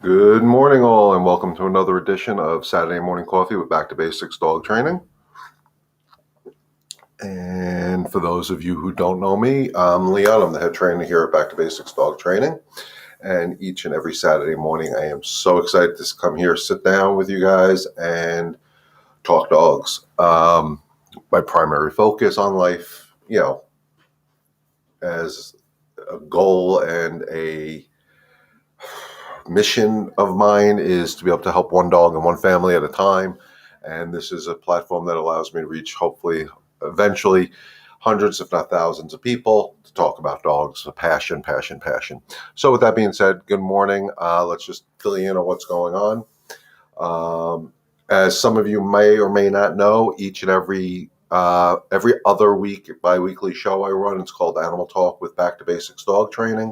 Good morning, all, and welcome to another edition of Saturday Morning Coffee with Back to Basics Dog Training. And for those of you who don't know me, I'm Leon. I'm the head trainer here at Back to Basics Dog Training. And each and every Saturday morning, I am so excited to come here, sit down with you guys, and talk dogs. My primary focus on life, as a goal and a mission of mine is to be able to help one dog and one family at a time. And this is a platform that allows me to reach, hopefully, eventually, hundreds, if not thousands of people to talk about dogs. Passion, passion, passion. So with that being said, good morning. Let's just fill you in on what's going on. As some of you may or may not know, each and every other week, bi-weekly show I run, it's called Animal Talk with Back to Basics Dog Training.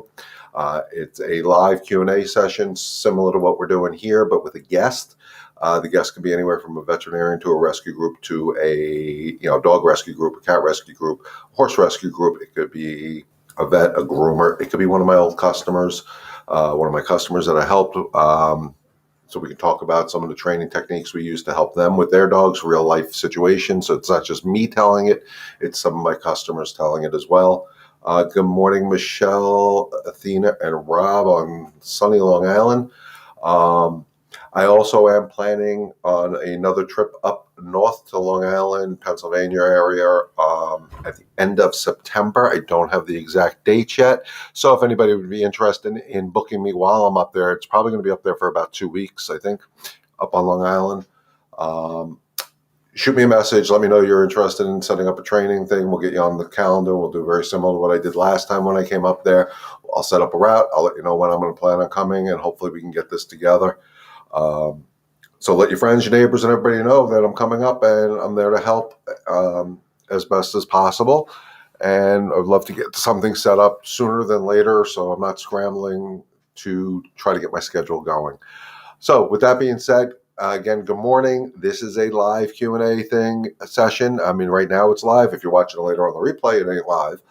It's a live Q&A session similar to what we're doing here, but with a guest. The guest can be anywhere from a veterinarian to a rescue group to a dog rescue group, a cat rescue group, a horse rescue group. It could be a vet, a groomer. It could be one of my old customers, one of my customers that I helped. So we can talk about some of the training techniques we use to help them with their dogs, real life situations. So it's not just me telling it, it's some of my customers telling it as well. Good morning, Michelle, Athena, and Rob on sunny Long Island. I also am planning on another trip up north to Long Island, Pennsylvania area at the end of September. I don't have the exact dates yet. So if anybody would be interested in booking me while I'm up there, it's probably going to be up there for about 2 weeks, I think, up on Long Island. Shoot me a message. Let me know you're interested in setting up a training thing. We'll get you on the calendar. We'll do very similar to what I did last time when I came up there. I'll set up a route. I'll let you know when I'm going to plan on coming, and hopefully we can get this together. So let your friends, your neighbors, and everybody know that I'm coming up and I'm there to help as best as possible. And I'd love to get something set up sooner than later, so I'm not scrambling to try to get my schedule going. So with that being said, again, good morning. This is a live Q&A session. I mean, right now it's live. If you're watching it later on the replay, it ain't live.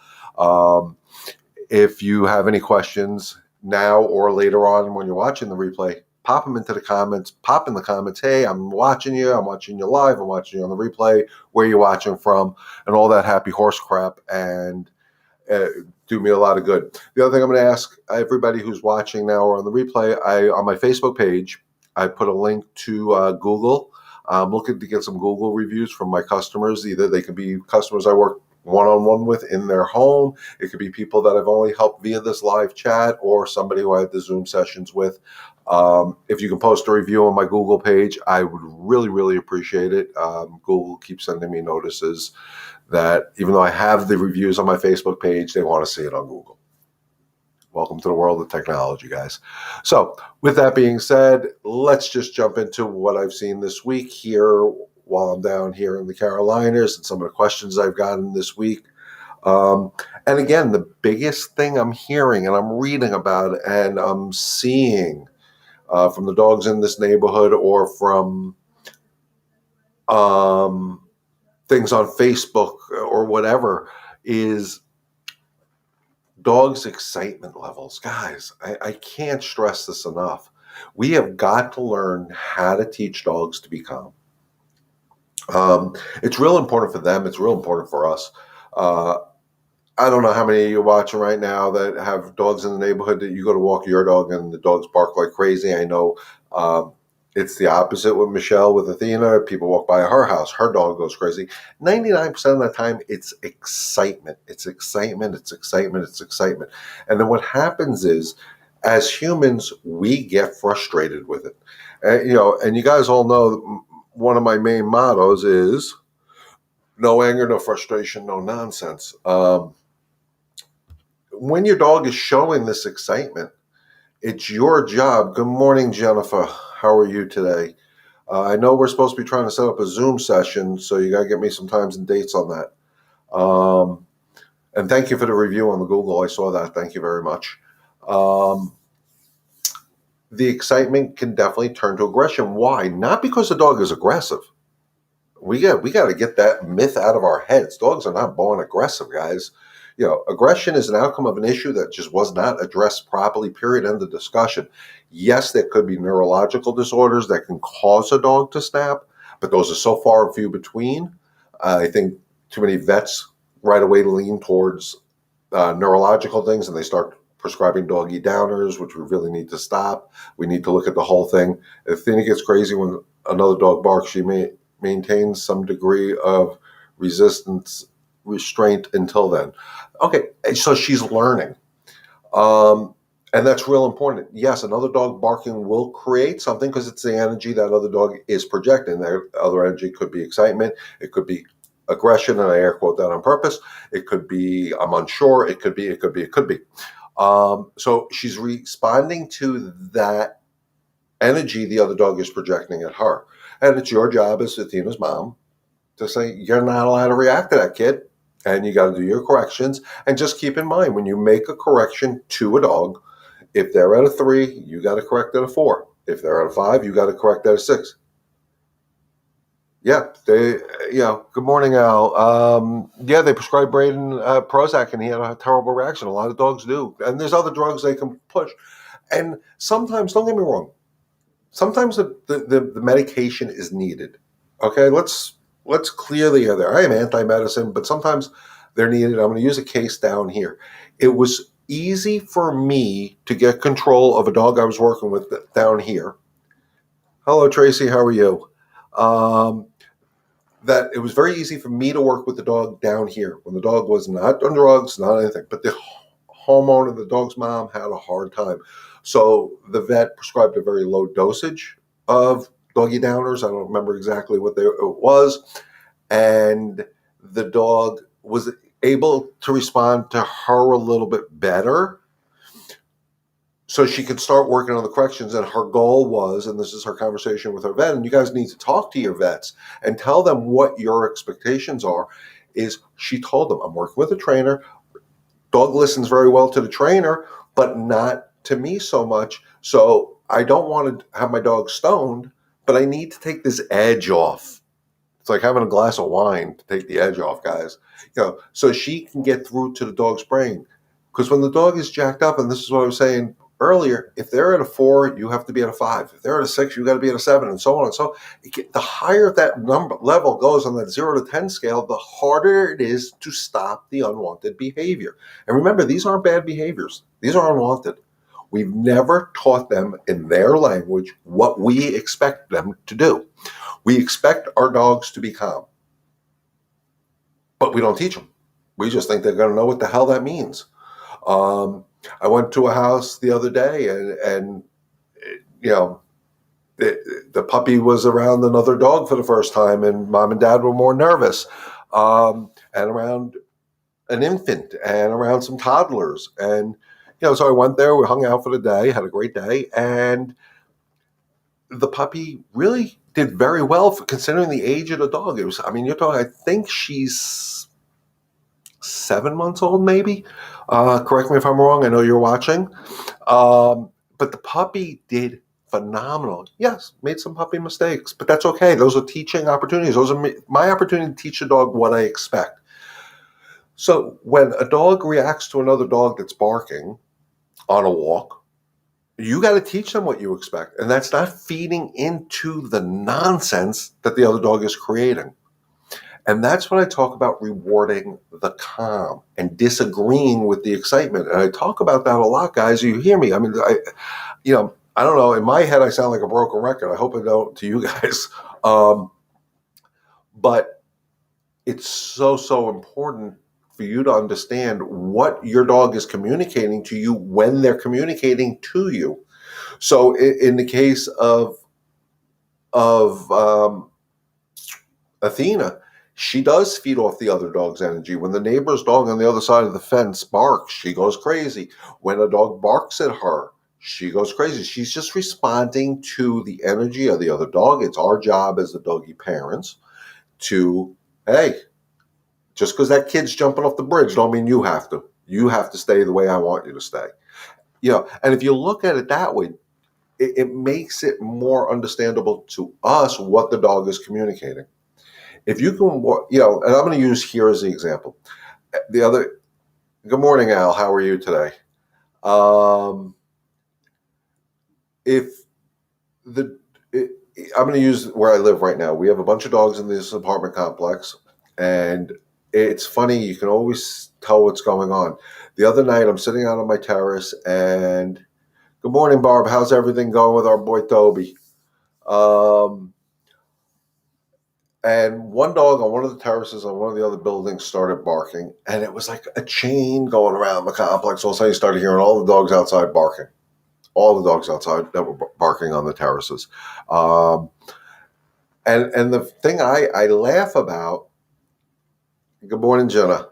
If you have any questions now or later on when you're watching the replay, pop them into the comments. Pop in the comments, hey, I'm watching you live, I'm watching you on the replay, where you're watching from, and all that happy horse crap, and do me a lot of good. The other thing I'm going to ask everybody who's watching now or on the replay, on my Facebook page, I put a link to Google. I'm looking to get some Google reviews from my customers. Either they could be customers I work one-on-one with in their home. It could be people that I've only helped via this live chat, or somebody who I had the Zoom sessions with. If you can post a review on my Google page, I would really, really appreciate it. Google keeps sending me notices that even though I have the reviews on my Facebook page, they want to see it on Google. Welcome to the world of technology, guys. So with that being said, let's just jump into what I've seen this week here while I'm down here in the Carolinas and some of the questions I've gotten this week. And again, the biggest thing I'm hearing and I'm reading about and I'm seeing from the dogs in this neighborhood or from things on Facebook or whatever is dogs' excitement levels. Guys, I can't stress this enough. We have got to learn how to teach dogs to be calm. It's real important for them. It's real important for us. I don't know how many of you are watching right now that have dogs in the neighborhood that you go to walk your dog and the dogs bark like crazy. I know it's the opposite with Michelle, with Athena. People walk by her house, her dog goes crazy. 99% of the time, it's excitement. It's excitement. It's excitement. It's excitement. And then what happens is, as humans, we get frustrated with it. And you guys all know one of my main mottos is no anger, no frustration, no nonsense. When your dog is showing this excitement, it's your job. Good morning, Jennifer. How are you today? I know we're supposed to be trying to set up a Zoom session, so you got to get me some times and dates on that. And thank you for the review on the Google. I saw that. Thank you very much. The excitement can definitely turn to aggression. Why? Not because the dog is aggressive. We got to get that myth out of our heads. Dogs are not born aggressive, guys. Aggression is an outcome of an issue that just was not addressed properly, period, end of discussion. Yes, there could be neurological disorders that can cause a dog to snap, but those are so far and few between. I think too many vets right away lean towards neurological things, and they start prescribing doggy downers, which we really need to stop. We need to look at the whole thing. If Athena gets crazy when another dog barks, she maintains some degree of resistance, restraint until then. Okay, so she's learning. And that's real important. Yes, another dog barking will create something because it's the energy that other dog is projecting. That other energy could be excitement, it could be aggression, and I air quote that on purpose. It could be I'm unsure. It could be. So she's responding to that energy the other dog is projecting at her, and it's your job as Athena's mom to say you're not allowed to react to that, kid, and you got to do your corrections. And just keep in mind when you make a correction to a dog, if they're at a 3, you got to correct at a 4. If they're at a 5, you got to correct at a 6. Yeah, good morning, Al. They prescribed Braden Prozac, and he had a terrible reaction. A lot of dogs do. And there's other drugs they can push. And sometimes, don't get me wrong, sometimes the medication is needed. Okay, let's clear the air there. I am anti-medicine, but sometimes they're needed. I'm going to use a case down here. It was easy for me to get control of a dog I was working with down here. Hello, Tracy. How are you? That it was very easy for me to work with the dog down here when the dog was not on drugs, not anything. But the homeowner, the dog's mom, had a hard time. So the vet prescribed a very low dosage of doggy downers. I don't remember exactly what it was. And the dog was able to respond to her a little bit better so she could start working on the corrections. And her goal was, and this is her conversation with her vet, and you guys need to talk to your vets and tell them what your expectations are, is she told them, I'm working with a trainer. Dog listens very well to the trainer, but not to me so much. So I don't want to have my dog stoned, but I need to take this edge off. It's like having a glass of wine to take the edge off, guys. So she can get through to the dog's brain. Because when the dog is jacked up, and this is what I was saying earlier, if they're at a 4, you have to be at a 5. If they're at a 6, you got to be at a 7, and so on and so. The higher that number level goes on that 0 to 10 scale, the harder it is to stop the unwanted behavior. And remember, these aren't bad behaviors. These are unwanted. We've never taught them in their language what we expect them to do. We expect our dogs to be calm, but we don't teach them. We just think they're going to know what the hell that means. I went to a house the other day, and the puppy was around another dog for the first time, and mom and dad were more nervous, and around an infant and around some toddlers. And so I went there. We hung out for the day, had a great day, and the puppy really did very well for considering the age of the dog. You're talking, I think she's 7 months old, maybe. Correct me if I'm wrong. I know you're watching. But the puppy did phenomenal. Yes, made some puppy mistakes, but that's okay. Those are teaching opportunities. Those are my opportunity to teach a dog what I expect. So when a dog reacts to another dog that's barking on a walk, you got to teach them what you expect. And that's not feeding into the nonsense that the other dog is creating. And that's when I talk about rewarding the calm and disagreeing with the excitement. And I talk about that a lot, guys. You hear me. I don't know. In my head, I sound like a broken record. I hope I don't to you guys. But it's so important for you to understand what your dog is communicating to you when they're communicating to you. So in the case of Athena, she does feed off the other dog's energy. When the neighbor's dog on the other side of the fence barks, she goes crazy. When a dog barks at her, she goes crazy. She's just responding to the energy of the other dog. It's our job as the doggy parents to, hey, just because that kid's jumping off the bridge don't mean you have to. You have to stay the way I want you to stay. And if you look at it that way, it makes it more understandable to us what the dog is communicating. If you can, and I'm going to use here as the example. Good morning, Al. How are you today? Um, if the it, I'm going to use where I live right now. We have a bunch of dogs in this apartment complex, and it's funny. You can always tell what's going on. The other night, I'm sitting out on my terrace, and good morning, Barb. How's everything going with our boy Toby? Um, and one dog on one of the terraces on one of the other buildings started barking, and it was like a chain going around the complex. All of a sudden, you started hearing all the dogs outside barking. All the dogs outside that were barking on the terraces. Um, and the thing I laugh about, good morning, Jenna.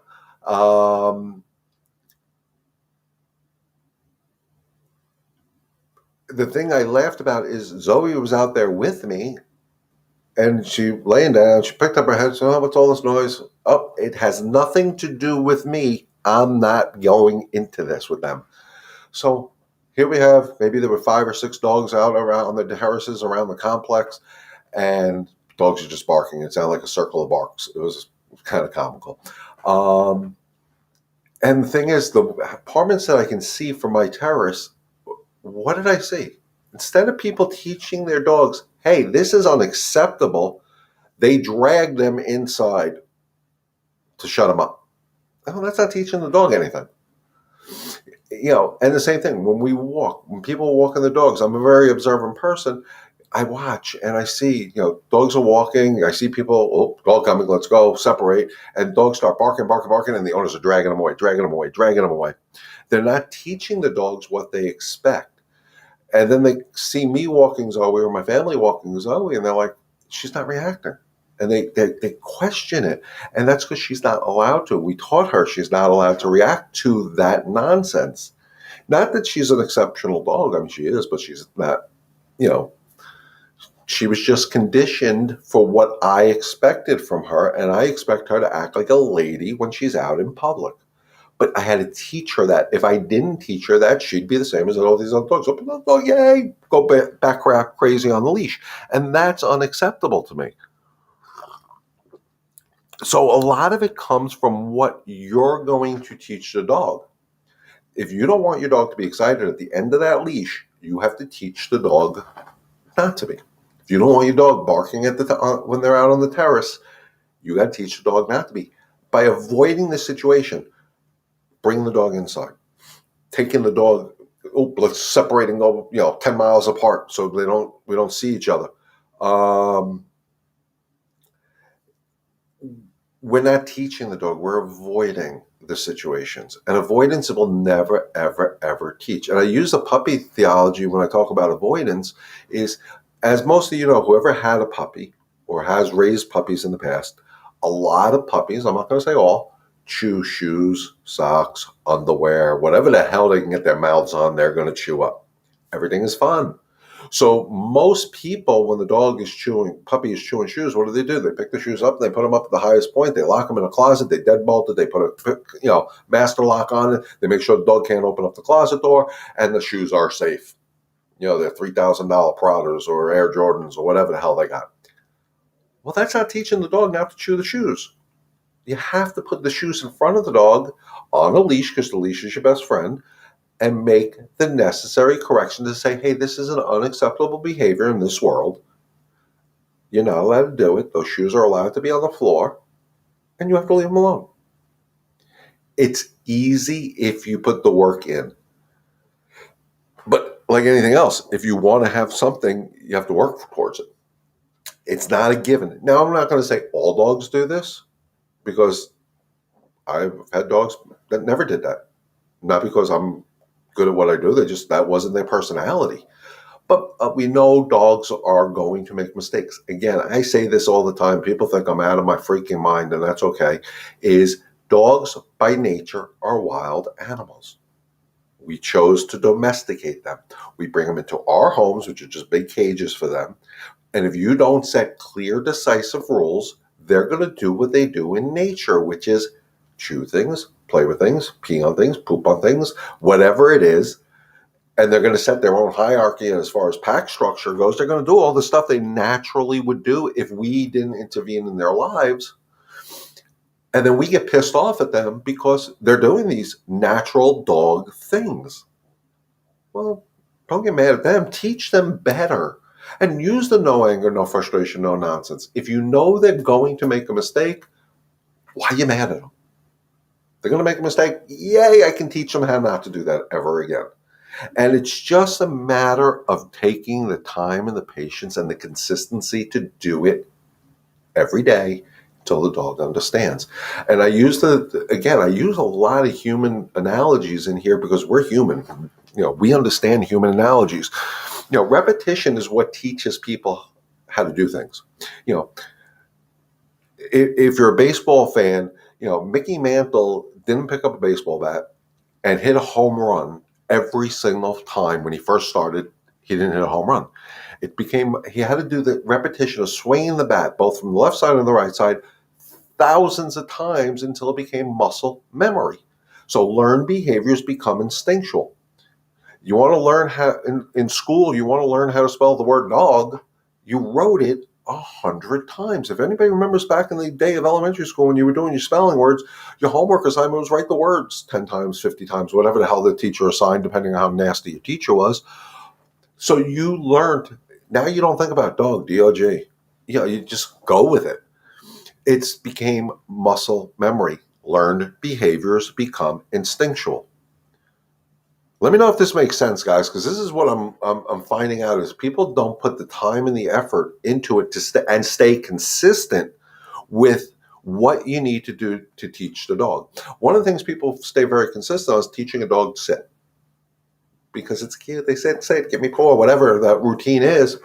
Um, the thing I laughed about is Zoe was out there with me and she laying down, she picked up her head, said, oh, what's all this noise? Oh, it has nothing to do with me. I'm not going into this with them. So here we have, maybe there were 5 or 6 dogs out around on the terraces around the complex, and dogs are just barking. It sounded like a circle of barks. It was kind of comical. Um, and the thing is, the apartments that I can see from my terrace, what did I see? Instead of people teaching their dogs, hey, this is unacceptable, they drag them inside to shut them up. Oh, that's not teaching the dog anything. And the same thing when we walk, when people walk in the dogs, I'm a very observant person. I watch and I see, dogs are walking. I see people, oh, dog coming, let's go, separate. And dogs start barking, barking, barking, and the owners are dragging them away, dragging them away, dragging them away. They're not teaching the dogs what they expect. And then they see me walking Zoe or my family walking Zoe, and they're like, she's not reacting. And they question it. And that's because she's not allowed to. We taught her she's not allowed to react to that nonsense. Not that she's an exceptional dog. I mean, she is, but she's not, you know, she was just conditioned for what I expected from her, and I expect her to act like a lady when she's out in public. But I had to teach her that. If I didn't teach her that, she'd be the same as all these other dogs. Open the dog, yay, go back crazy on the leash. And that's unacceptable to me. So a lot of it comes from what you're going to teach the dog. If you don't want your dog to be excited at the end of that leash, you have to teach the dog not to be. If you don't want your dog barking at when they're out on the terrace, you got to teach the dog not to be. By avoiding the situation, bring the dog inside. Taking the dog, let's separate and go, 10 miles apart so we don't see each other. We're not teaching the dog. We're avoiding the situations. And avoidance will never, ever, ever teach. And I use the puppy theology when I talk about avoidance is, as most of you know, whoever had a puppy or has raised puppies in the past, a lot of puppies, I'm not going to say all, chew shoes, socks, underwear, whatever the hell they can get their mouths on, they're going to chew up. Everything is fun. So most people, when the puppy is chewing shoes, what do? They pick the shoes up, they put them up at the highest point, they lock them in a closet, they deadbolt it, they put a master lock on it, they make sure the dog can't open up the closet door, and the shoes are safe. They're $3,000 Pradas or Air Jordans or whatever the hell they got. Well, that's not teaching the dog not to chew the shoes. You have to put the shoes in front of the dog on a leash, because the leash is your best friend, and make the necessary correction to say, hey, this is an unacceptable behavior in this world. You're not allowed to do it. Those shoes are allowed to be on the floor, and you have to leave them alone. It's easy if you put the work in. But like anything else, if you want to have something, you have to work towards it. It's not a given. Now, I'm not going to say all dogs do this, because I've had dogs that never did that. Not because I'm good at what I do. That wasn't their personality. But we know dogs are going to make mistakes. Again, I say this all the time. People think I'm out of my freaking mind, and that's okay. Dogs by nature are wild animals. We chose to domesticate them. We bring them into our homes, which are just big cages for them. And if you don't set clear, decisive rules, they're going to do what they do in nature, which is chew things, play with things, pee on things, poop on things, whatever it is. And they're going to set their own hierarchy. And as far as pack structure goes, they're going to do all the stuff they naturally would do if we didn't intervene in their lives. And then we get pissed off at them because they're doing these natural dog things. Well, don't get mad at them. Teach them better. And use the no anger, no frustration, no nonsense. If you know they're going to make a mistake, why are you mad at them? They're going to make a mistake. Yay, I can teach them how not to do that ever again. And it's just a matter of taking the time and the patience and the consistency to do it every day until the dog understands. And I use I use a lot of human analogies in here because we're human. We understand human analogies. Repetition is what teaches people how to do things. If you're a baseball fan, Mickey Mantle didn't pick up a baseball bat and hit a home run every single time when he first started. He didn't hit a home run. He had to do the repetition of swinging the bat, both from the left side and the right side, thousands of times until it became muscle memory. So learned behaviors become instinctual. You want to learn how, in school, you want to learn how to spell the word dog, you wrote it 100 times. If anybody remembers back in the day of elementary school when you were doing your spelling words, your homework assignment was write the words 10 times, 50 times, whatever the hell the teacher assigned, depending on how nasty your teacher was. So you learned. Now you don't think about dog, D-O-G. You just go with it. It's became muscle memory. Learned behaviors become instinctual. Let me know if this makes sense, guys, because this is what I'm finding out is people don't put the time and the effort into it to stay consistent with what you need to do to teach the dog. One of the things people stay very consistent on is teaching a dog to sit. Because it's cute. They say, give me paw, whatever that routine is.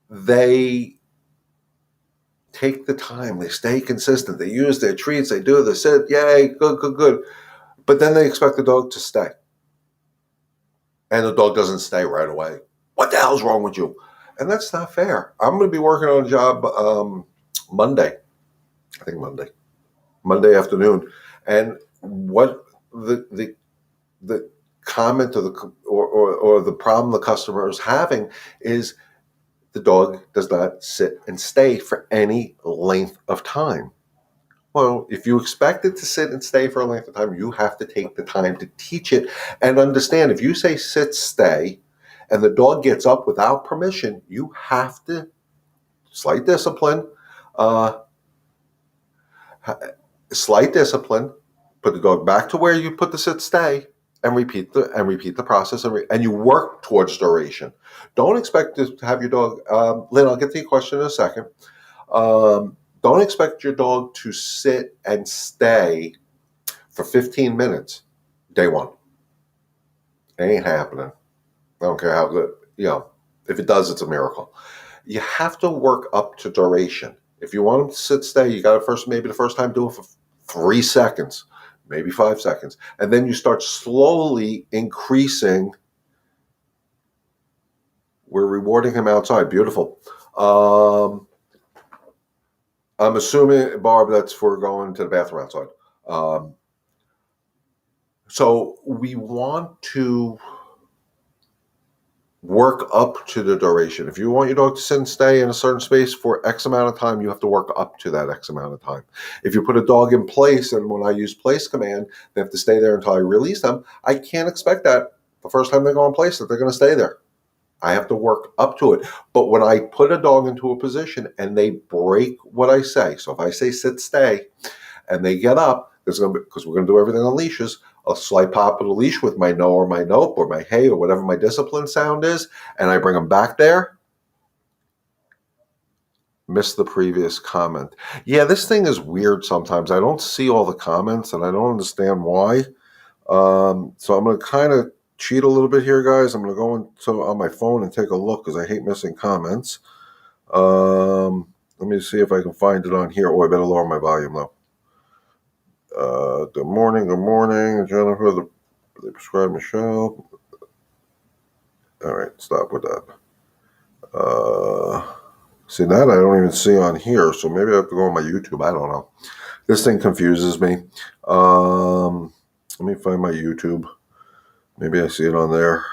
They take the time. They stay consistent. They use their treats. They do the sit. Yay, good. But then they expect the dog to stay. And the dog doesn't stay right away. What the hell's wrong with you? And that's not fair. I'm going to be working on a job Monday. I think Monday afternoon. And what the comment or the problem the customer is having is the dog does not sit and stay for any length of time. Well, if you expect it to sit and stay for a length of time, you have to take the time to teach it and understand. If you say sit, stay, and the dog gets up without permission, you have to, slight discipline, put the dog back to where you put the sit, stay, and repeat the process, and you work towards duration. Don't expect to have your dog. Lynn, I'll get to your question in a second. Don't expect your dog to sit and stay for 15 minutes day one. It ain't happening. I don't care how good, if it does, it's a miracle. You have to work up to duration. If you want them to sit, stay, you got to maybe the first time do it for 3 seconds, maybe 5 seconds. And then you start slowly increasing. We're rewarding him outside. Beautiful. I'm assuming, Barb, that's for going to the bathroom outside. So we want to work up to the duration. If you want your dog to sit and stay in a certain space for X amount of time, you have to work up to that X amount of time. If you put a dog in place, and when I use place command, they have to stay there until I release them, I can't expect that the first time they go in place that they're going to stay there. I have to work up to it. But when I put a dog into a position and they break what I say, so if I say sit, stay, and they get up, because we're going to do everything on leashes, a slight pop of the leash with my no or my nope or my hey or whatever my discipline sound is, and I bring them back there. Missed the previous comment. Yeah, this thing is weird sometimes. I don't see all the comments, and I don't understand why. So I'm going to kind of cheat a little bit here, guys. I'm going to go on my phone and take a look because I hate missing comments. Let me see if I can find it on here. Oh, I better lower my volume though. Good morning, Jennifer. They prescribed Michelle. All right, stop with that. See, that I don't even see on here, so maybe I have to go on my YouTube. I don't know. This thing confuses me. Let me find my YouTube. Maybe I see it on there.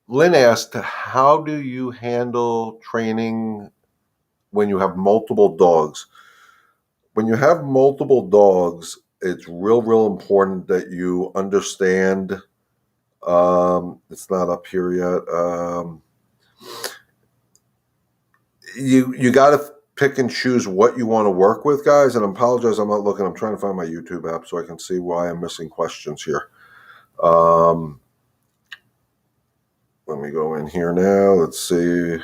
Lynn asked, how do you handle training when you have multiple dogs? When you have multiple dogs, it's real important that you understand. It's not up here yet. You got to pick and choose what you want to work with, guys. And I apologize, I'm not looking. I'm trying to find my YouTube app so I can see why I'm missing questions here. Um, Let me go in here now. Let's see.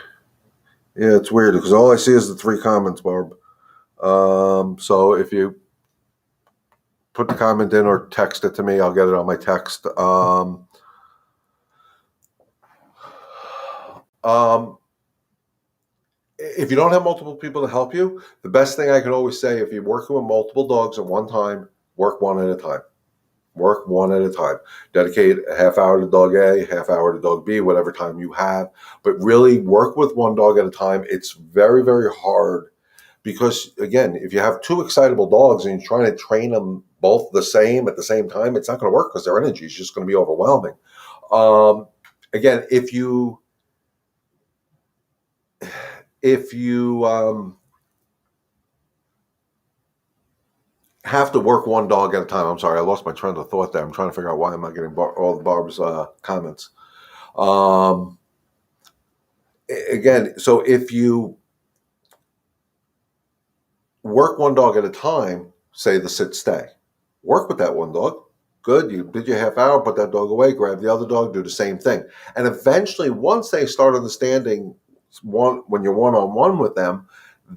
Yeah, it's weird because all I see is the 3 comments, Barb. So if you put the comment in or text it to me, I'll get it on my text. If you don't have multiple people to help you, the best thing I can always say, if you're working with multiple dogs at one time, work one at a time. Work one at a time. Dedicate a half hour to dog A, half hour to dog B, whatever time you have. But really work with one dog at a time. It's very, very hard because, again, if you have 2 excitable dogs and you're trying to train them both the same at the same time, it's not going to work because their energy is just going to be overwhelming. Again, if you have to work one dog at a time. I'm sorry, I lost my train of thought there. I'm trying to figure out why I'm not getting all the Barb's comments. Again, so if you work one dog at a time, say the sit stay, work with that one dog. Good, you did your half hour, put that dog away, grab the other dog, do the same thing. And eventually, once they start understanding when you're one-on-one with them,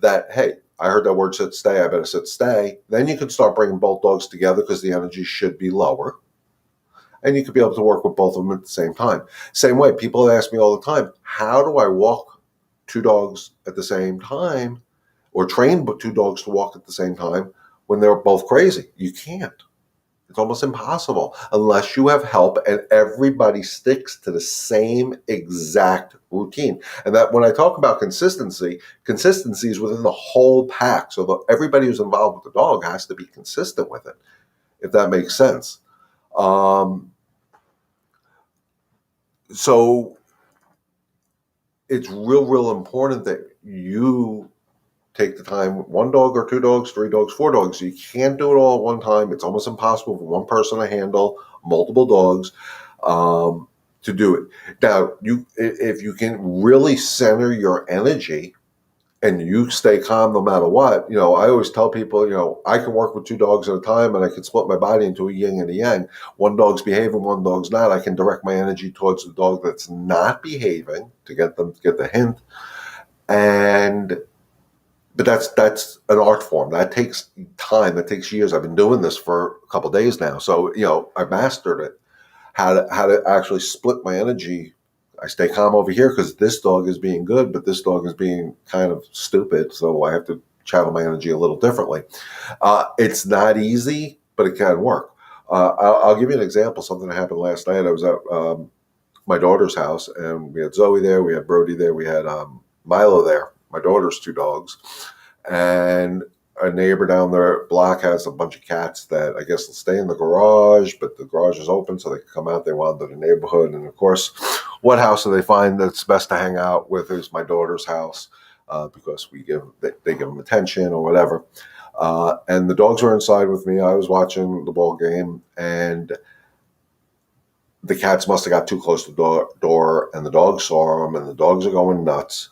that, hey, I heard that word sit stay, I better sit stay. Then you can start bringing both dogs together because the energy should be lower. And you could be able to work with both of them at the same time. Same way, people ask me all the time, how do I walk 2 dogs at the same time or train 2 dogs to walk at the same time when they're both crazy? You can't. It's almost impossible unless you have help and everybody sticks to the same exact routine. And that when I talk about consistency is within the whole pack. So everybody who's involved with the dog has to be consistent with it, if that makes sense. So it's real important that you take the time, 1 dog or 2 dogs, 3 dogs, 4 dogs. You can't do it all at one time. It's almost impossible for one person to handle multiple dogs to do it. Now, if you can really center your energy and you stay calm no matter what, I always tell people, I can work with 2 dogs at a time and I can split my body into a yin and a yang. One dog's behaving, one dog's not. I can direct my energy towards the dog that's not behaving to get them to get the hint. But that's an art form. That takes time. That takes years. I've been doing this for a couple of days now. So, I mastered it. How to actually split my energy. I stay calm over here because this dog is being good, but this dog is being kind of stupid. So I have to channel my energy a little differently. It's not easy, but it can work. I'll give you an example. Something that happened last night. I was at my daughter's house, and we had Zoe there. We had Brody there. We had Milo there. My daughter's 2 dogs, and a neighbor down their block has a bunch of cats that I guess will stay in the garage, but the garage is open so they can come out. They wander the neighborhood, and of course, what house do they find that's best to hang out with is my daughter's house because they give them attention or whatever. And the dogs were inside with me. I was watching the ball game, and the cats must have got too close to the door, and the dogs saw them, and the dogs are going nuts.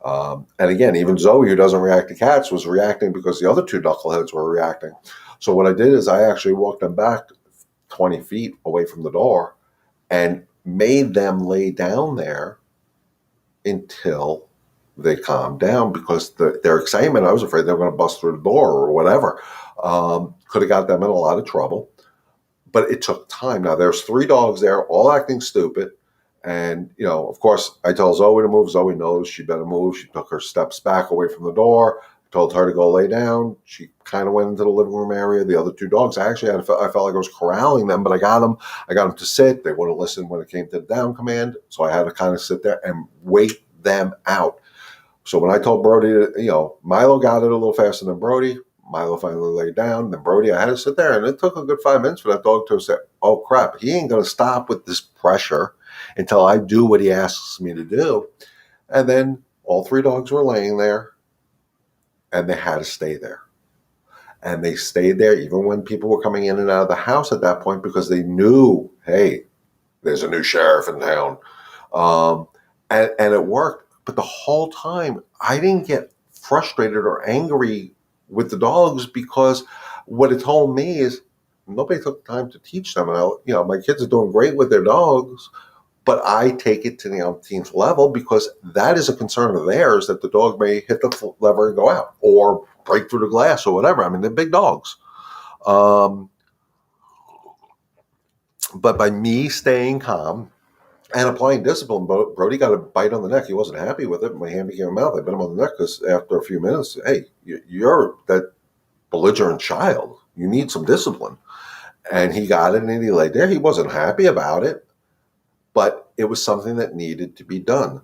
And again, even Zoe, who doesn't react to cats, was reacting because the other 2 knuckleheads were reacting. So what I did is I actually walked them back 20 feet away from the door and made them lay down there until they calmed down because their excitement, I was afraid they were going to bust through the door or whatever. Could have got them in a lot of trouble. But it took time. Now, there's 3 dogs there, all acting stupid. And, of course, I tell Zoe to move. Zoe knows she better move. She took her steps back away from the door, told her to go lay down. She kind of went into the living room area. The other 2 dogs, I felt like I was corralling them, but I got them. I got them to sit. They wouldn't listen when it came to the down command. So I had to kind of sit there and wait them out. So when I told Brody, Milo got it a little faster than Brody. Milo finally laid down. Then Brody, I had to sit there. And it took a good 5 minutes for that dog to say, oh, crap, he ain't going to stop with this pressure until I do what he asks me to do. And then all three dogs were laying there, and they had to stay there. And they stayed there even when people were coming in and out of the house at that point, because they knew, hey, there's a new sheriff in town. And it worked. But the whole time, I didn't get frustrated or angry with the dogs, because what it told me is nobody took time to teach them. And my kids are doing great with their dogs, but I take it to the umpteenth level, because that is a concern of theirs, that the dog may hit the lever and go out or break through the glass or whatever. I mean, they're big dogs. But by me staying calm and applying discipline, Brody got a bite on the neck. He wasn't happy with it. My hand became a mouth. I bit him on the neck because after a few minutes, hey, you're that belligerent child. You need some discipline. And he got it, and he laid there. He wasn't happy about it, but it was something that needed to be done.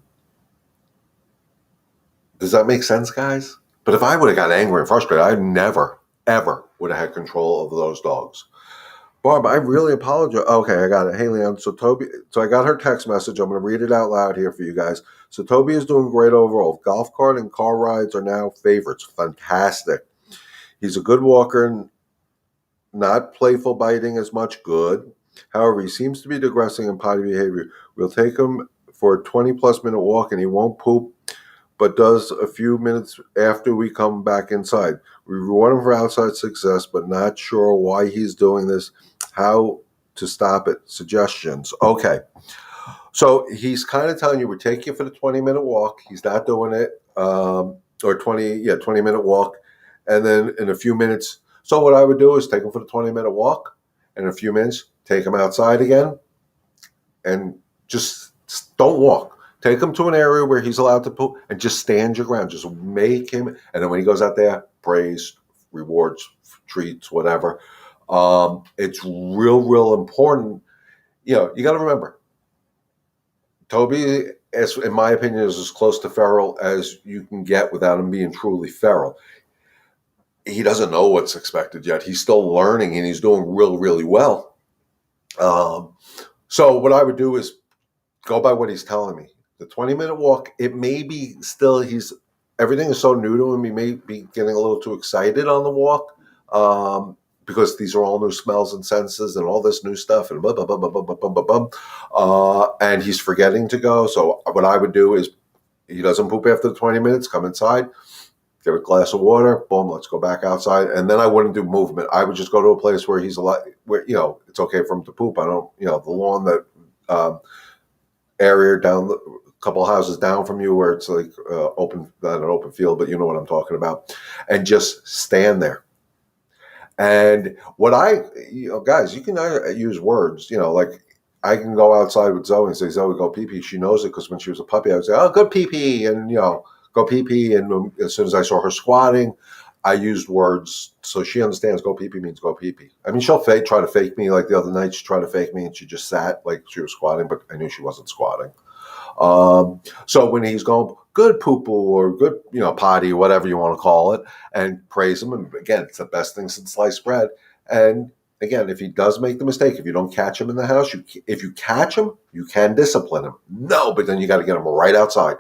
Does that make sense, guys? But if I would have got angry and frustrated, I never, ever would have had control of those dogs. Barb, I really apologize. Okay, I got it. Hey, Leon. So I got her text message. I'm going to read it out loud here for you guys. So Toby is doing great overall. Golf cart and car rides are now favorites. Fantastic. He's a good walker, not playful biting as much. Good. However, he seems to be digressing in potty behavior. We'll take him for a 20-plus minute walk, and he won't poop, but does a few minutes after we come back inside. We reward him for outside success, but not sure why he's doing this. How to stop it? Suggestions. Okay. So he's kind of telling you, we're taking you for the 20-minute walk. He's not doing it, or 20-minute walk. And then in a few minutes, so what I would do is take him for the 20-minute walk, and in a few minutes, take him outside again, and just don't walk. Take him to an area where he's allowed to poop, and just stand your ground. Just make him, and then when he goes out there, praise, rewards, treats, whatever. It's real important. You got to remember, Toby, in my opinion, is as close to feral as you can get without him being truly feral. He doesn't know what's expected yet. He's still learning, and he's doing really well. So what I would do is go by what he's telling me. The 20-minute walk, it may be still, everything is so new to him, he may be getting a little too excited on the walk, because these are all new smells and senses and all this new stuff, and and he's forgetting to go. So what I would do is, he doesn't poop after the 20 minutes, come inside, get a glass of water, boom, let's go back outside. And then I wouldn't do movement. I would just go to a place where it's okay for him to poop. I don't, the lawn, that area down the couple of houses down from you, where it's like open, not an open field, but you know what I'm talking about, and just stand there. And what guys, you can use words, like I can go outside with Zoe and say, Zoe, go pee-pee. She knows it, because when she was a puppy, I would say, oh, good pee-pee, and go pee-pee. And as soon as I saw her squatting, I used words so she understands go pee-pee means go pee-pee. I mean, she'll try to fake me. Like the other night, she tried to fake me, and she just sat like she was squatting, but I knew she wasn't squatting. So when he's going, good poo-poo, or good, potty, whatever you want to call it, and praise him. And again, it's the best thing since sliced bread. And again, if he does make the mistake, if you don't catch him in the house, if you catch him, you can discipline him. No, but then you got to get him right outside.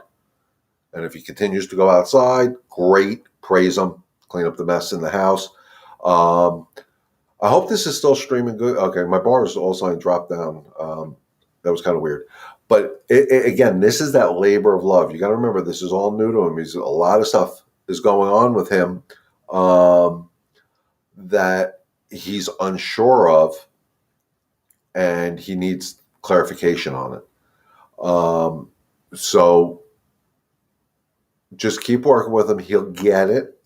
And if he continues to go outside, great, praise him, clean up the mess in the house. I hope this is still streaming good. Okay, my bars all sign dropped down. That was kind of weird. But again, this is that labor of love. You got to remember, this is all new to him. A lot of stuff is going on with him that he's unsure of, and he needs clarification on it. So just keep working with him. He'll get it.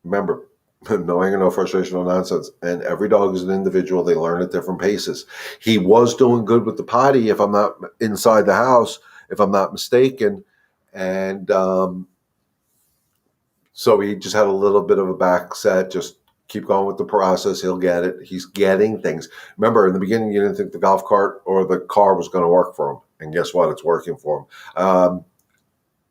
Remember, no anger, no frustration, no nonsense. And every dog is an individual. They learn at different paces. He was doing good with the potty, if I'm not inside the house, if I'm not mistaken. And so he just had a little bit of a back set. Just keep going with the process. He'll get it. He's getting things. Remember, in the beginning, you didn't think the golf cart or the car was going to work for him. And guess what? It's working for him.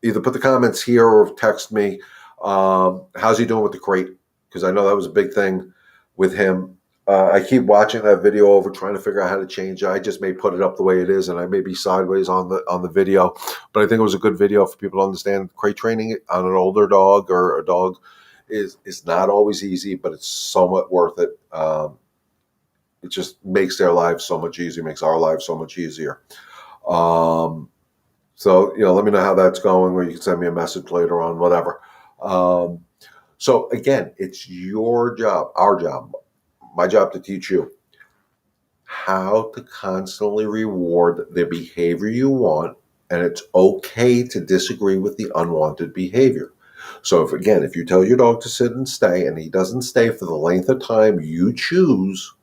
Either put the comments here or text me. How's he doing with the crate? Because I know that was a big thing with him. I keep watching that video over, trying to figure out how to change it. I just may put it up the way it is, and I may be sideways on the video. But I think it was a good video for people to understand crate training on an older dog or a dog is not always easy, but it's somewhat worth it. It just makes their lives so much easier, makes our lives so much easier. So, let me know how that's going, or you can send me a message later on, whatever. So again, it's your job, our job, my job to teach you how to constantly reward the behavior you want, and it's okay to disagree with the unwanted behavior. So if you tell your dog to sit and stay and he doesn't stay for the length of time you choose,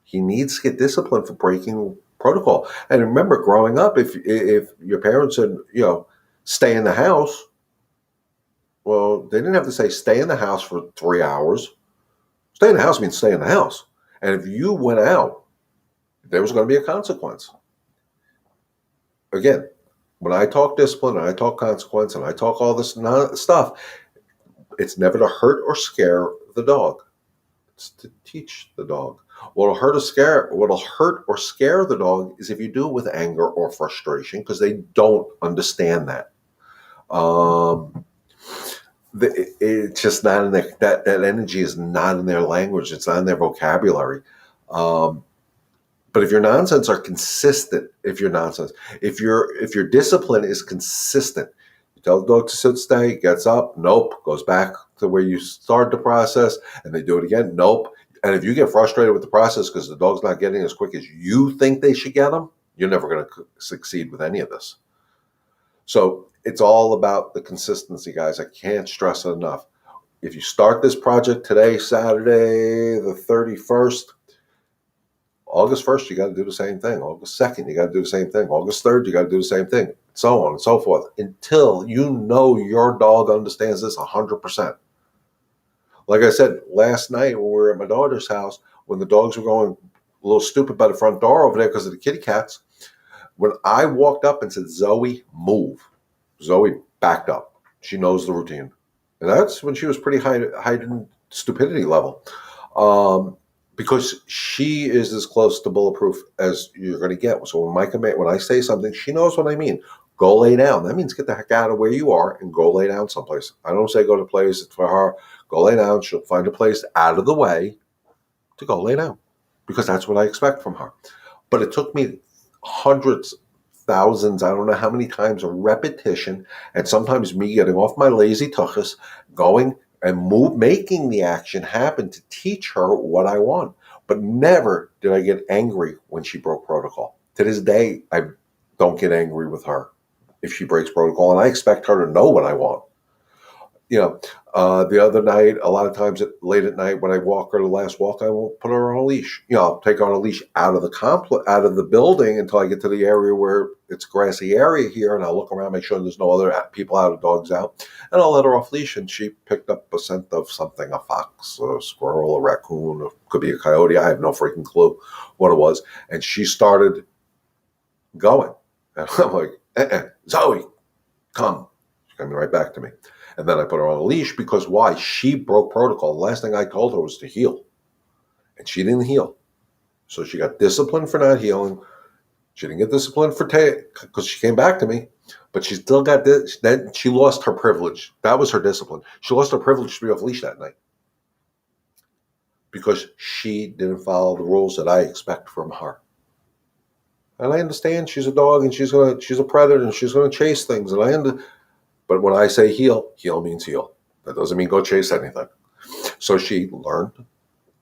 he needs to get disciplined for breaking protocol. And remember, growing up, if your parents said, stay in the house, well, they didn't have to say stay in the house for 3 hours. Stay in the house means stay in the house. And if you went out, there was going to be a consequence. Again, when I talk discipline and I talk consequence and I talk all this stuff, it's never to hurt or scare the dog. It's to teach the dog. What'll hurt or scare the dog is if you do it with anger or frustration, because they don't understand that. It's just not in their, that energy is not in their language. It's not in their vocabulary. But if your nonsense are consistent, if your discipline is consistent, you tell the dog to sit, stay, gets up, nope, goes back to where you started the process, and they do it again, nope. And if you get frustrated with the process because the dog's not getting as quick as you think they should get them, you're never going to succeed with any of this. So it's all about the consistency, guys. I can't stress it enough. If you start this project today, Saturday, the 31st, August 1st, you got to do the same thing. August 2nd, you got to do the same thing. August 3rd, you got to do the same thing. So on and so forth, until you know your dog understands this 100%. Like I said, last night when we were at my daughter's house, when the dogs were going a little stupid by the front door over there because of the kitty cats, when I walked up and said, Zoe, move, Zoe backed up. She knows the routine. And that's when she was pretty high in stupidity level. Because she is as close to bulletproof as you're going to get. So when I say something, she knows what I mean. Go lay down. That means get the heck out of where you are and go lay down someplace. I don't say go to a place for her. Go lay down. She'll find a place out of the way to go lay down, because that's what I expect from her. But it took me hundreds, thousands, I don't know how many times of repetition, and sometimes me getting off my lazy tuchus, going and making the action happen to teach her what I want. But never did I get angry when she broke protocol. To this day, I don't get angry with her if she breaks protocol, and I expect her to know what I want. The other night, a lot of times late at night when I walk her the last walk, I won't put her on a leash. I'll take her on a leash out of the building until I get to the area where it's a grassy area here, and I'll look around, make sure there's no other people out or dogs out, and I'll let her off leash. And she picked up a scent of something, a fox, a squirrel, a raccoon, or could be a coyote. I have no freaking clue what it was. And she started going. And I'm like, Zoe, come. She's coming right back to me. And then I put her on a leash because why? She broke protocol. The last thing I told her was to heel. And she didn't heel. So she got disciplined for not healing. She didn't get disciplined for because she came back to me. But she still got this. Then she lost her privilege. That was her discipline. She lost her privilege to be off leash that night, because she didn't follow the rules that I expect from her. And I understand she's a dog and she's a predator and she's gonna chase things. But when I say heel means heel. That doesn't mean go chase anything. So she learned.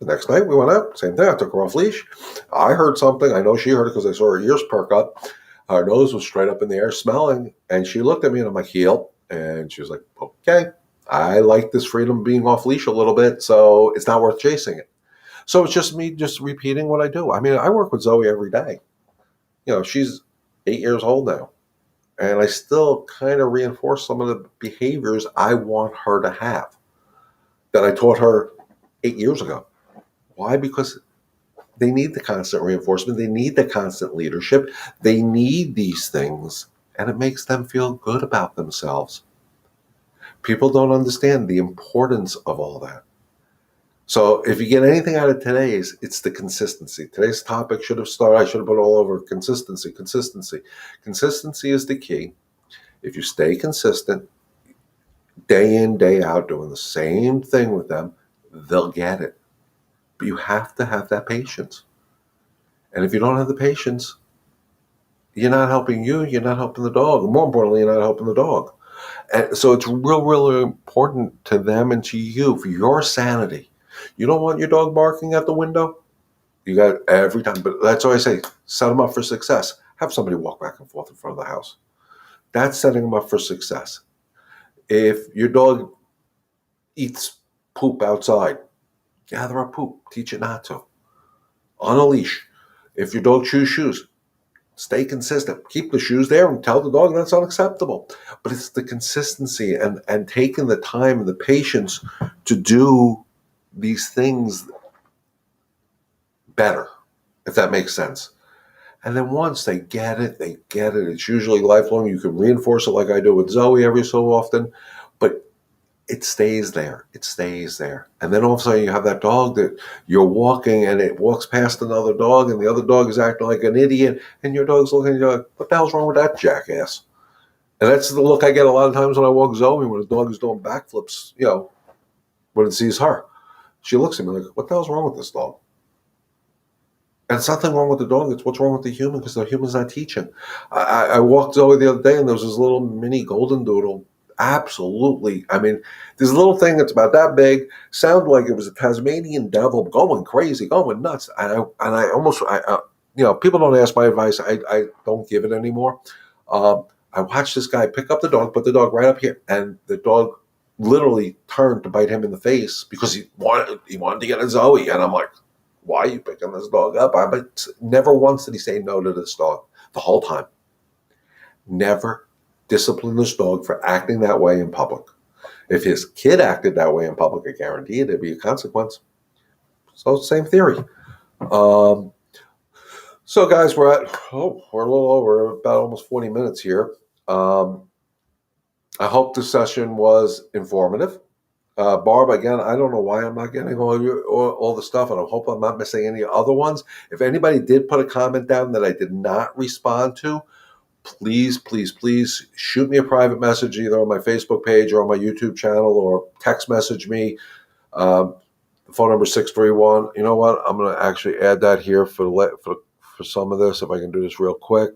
The next night we went out, same thing. I took her off leash. I heard something. I know she heard it because I saw her ears perk up. Her nose was straight up in the air smelling. And she looked at me and I'm like, heel. And she was like, okay, I like this freedom of being off leash a little bit, so it's not worth chasing it. So it's just me just repeating what I do. I mean, I work with Zoe every day. She's 8 years old now. And I still kind of reinforce some of the behaviors I want her to have that I taught her 8 years ago. Why? Because they need the constant reinforcement. They need the constant leadership. They need these things, and it makes them feel good about themselves. People don't understand the importance of all that. So if you get anything out of today's, it's the consistency. Today's topic should have started, I should have put all over consistency, consistency. Consistency is the key. If you stay consistent, day in, day out, doing the same thing with them, they'll get it. But you have to have that patience. And if you don't have the patience, you're not helping you, you're not helping the dog. More importantly, you're not helping the dog. And so it's really important to them and to you for your sanity. You don't want your dog barking at the window? You got every time. But that's why I say set them up for success. Have somebody walk back and forth in front of the house. That's setting them up for success. If your dog eats poop outside, gather up poop. Teach it not to. On a leash. If your dog chews shoes, stay consistent. Keep the shoes there and tell the dog that's unacceptable. But it's the consistency and taking the time and the patience to do these things better, if that makes sense. And then once they get it, they get it. It's usually lifelong. You can reinforce it like I do with Zoe every so often, but it stays there. It stays there. And then all of a sudden you have that dog that you're walking and it walks past another dog and the other dog is acting like an idiot and your dog's looking at you like, what the hell's wrong with that jackass? And that's the look I get a lot of times when I walk Zoe when the dog is doing backflips, when it sees her. She looks at me like, what the hell's wrong with this dog? And it's nothing wrong with the dog. It's what's wrong with the human because the human's not teaching. I walked Zoe the other day and there was this little mini golden doodle. Absolutely. I mean, this little thing that's about that big sounded like it was a Tasmanian devil going crazy, going nuts. People don't ask my advice. I don't give it anymore. I watched this guy pick up the dog, put the dog right up here, and the dog literally turned to bite him in the face because he wanted to get a Zoe. And I'm like, why are you picking this dog up? But never once did he say no to this dog the whole time. Never discipline this dog for acting that way in public. If his kid acted that way in public, I guarantee there'd be a consequence. So same theory. So guys, we're a little over, about almost 40 minutes here. I hope the session was informative. Barb, again, I don't know why I'm not getting all the stuff, and I hope I'm not missing any other ones. If anybody did put a comment down that I did not respond to, please shoot me a private message either on my Facebook page or on my YouTube channel or text message me. The phone number is 631. You know what? I'm going to actually add that here for some of this if I can do this real quick.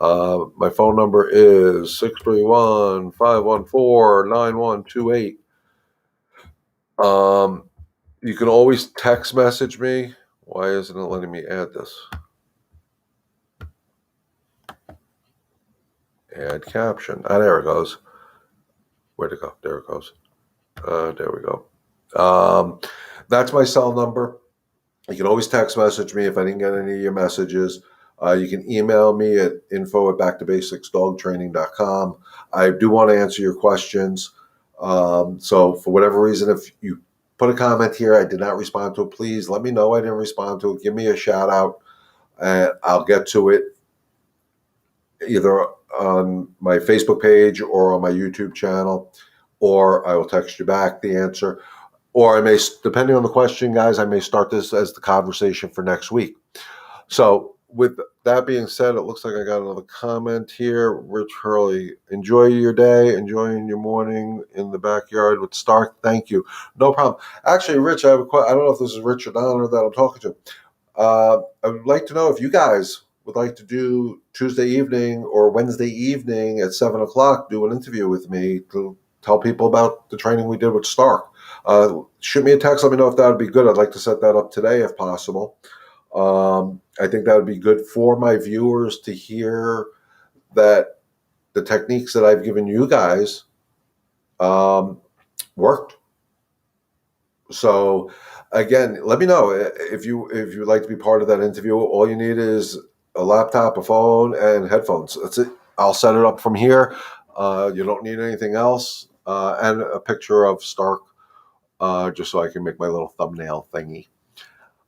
My phone number is 631-514-9128. You can always text message me. Why isn't it letting me add this? Add caption. There it goes. Where'd it go? There it goes. There we go. That's my cell number. You can always text message me if I didn't get any of your messages. You can email me at info@backtobasicsdogtraining.com. I do want to answer your questions. So for whatever reason, if you put a comment here, I did not respond to it, please let me know I didn't respond to it. Give me a shout out and I'll get to it either on my Facebook page or on my YouTube channel, or I will text you back the answer. Or I may, depending on the question, guys, I may start this as the conversation for next week. So with that being said, it looks like I got another comment here. Rich Hurley, enjoy your day, enjoying your morning in the backyard with Stark. Thank you. No problem. Actually, Rich, I have a question. I don't know if this is Rich or Donna that I'm talking to. I would like to know if you guys would like to do Tuesday evening or Wednesday evening at 7 o'clock, do an interview with me to tell people about the training we did with Stark. Shoot me a text. Let me know if that would be good. I'd like to set that up today if possible. I think that would be good for my viewers to hear that the techniques that I've given you guys worked. So again, let me know if you'd like to be part of that interview. All you need is a laptop, a phone, and headphones. That's it. I'll set it up from here. You don't need anything else, and a picture of Stark, just so I can make my little thumbnail thingy.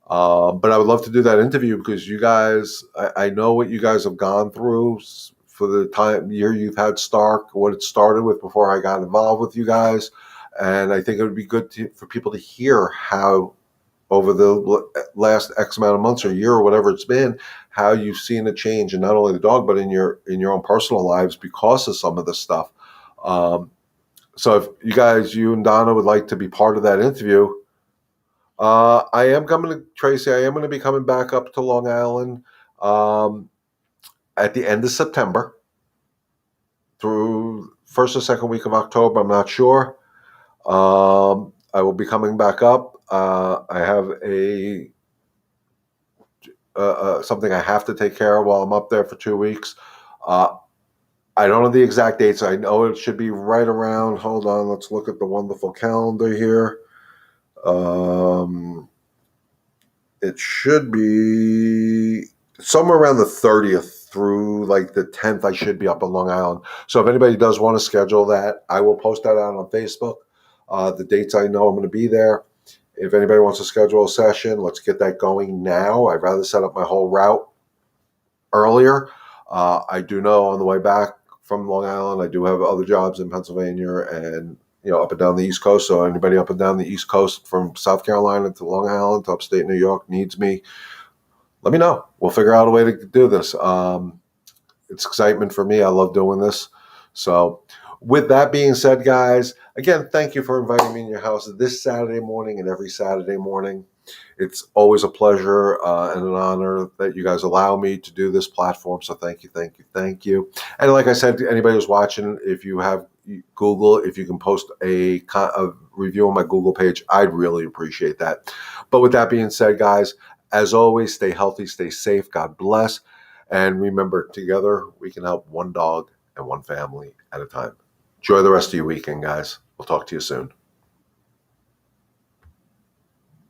But I would love to do that interview because you guys, I know what you guys have gone through for the year you've had Stark, what it started with before I got involved with you guys. And I think it would be good for people to hear how over the last X amount of months or year or whatever it's been, how you've seen a change in not only the dog but in your own personal lives because of some of this stuff. Um, so if you and Donna would like to be part of that interview, I am coming to Tracy. I am going to be coming back up to Long Island um, at the end of September through first or second week of October. I'm not sure. I will be coming back up. I have something I have to take care of while I'm up there for 2 weeks. Uh, I don't know the exact dates. I know it should be right around. Hold on, let's look at the wonderful calendar here. It should be somewhere around the 30th through like the 10th. I should be up on Long Island. So if anybody does want to schedule that, I will post that out on Facebook. The dates I know I'm going to be there. If anybody wants to schedule a session, let's get that going now. I'd rather set up my whole route earlier. I do know on the way back from Long Island, I do have other jobs in Pennsylvania and up and down the East Coast. So anybody up and down the East Coast from South Carolina to Long Island to upstate New York needs me, let me know. We'll figure out a way to do this. It's excitement for me. I love doing this. So with that being said, guys, again, thank you for inviting me in your house this Saturday morning and every Saturday morning. It's always a pleasure and an honor that you guys allow me to do this platform. So thank you, thank you, thank you. And like I said, anybody who's watching, if you have Google, if you can post a review on my Google page, I'd really appreciate that. But with that being said, guys, as always, stay healthy, stay safe. God bless. And remember, together we can help one dog and one family at a time. Enjoy the rest of your weekend, guys. We'll talk to you soon.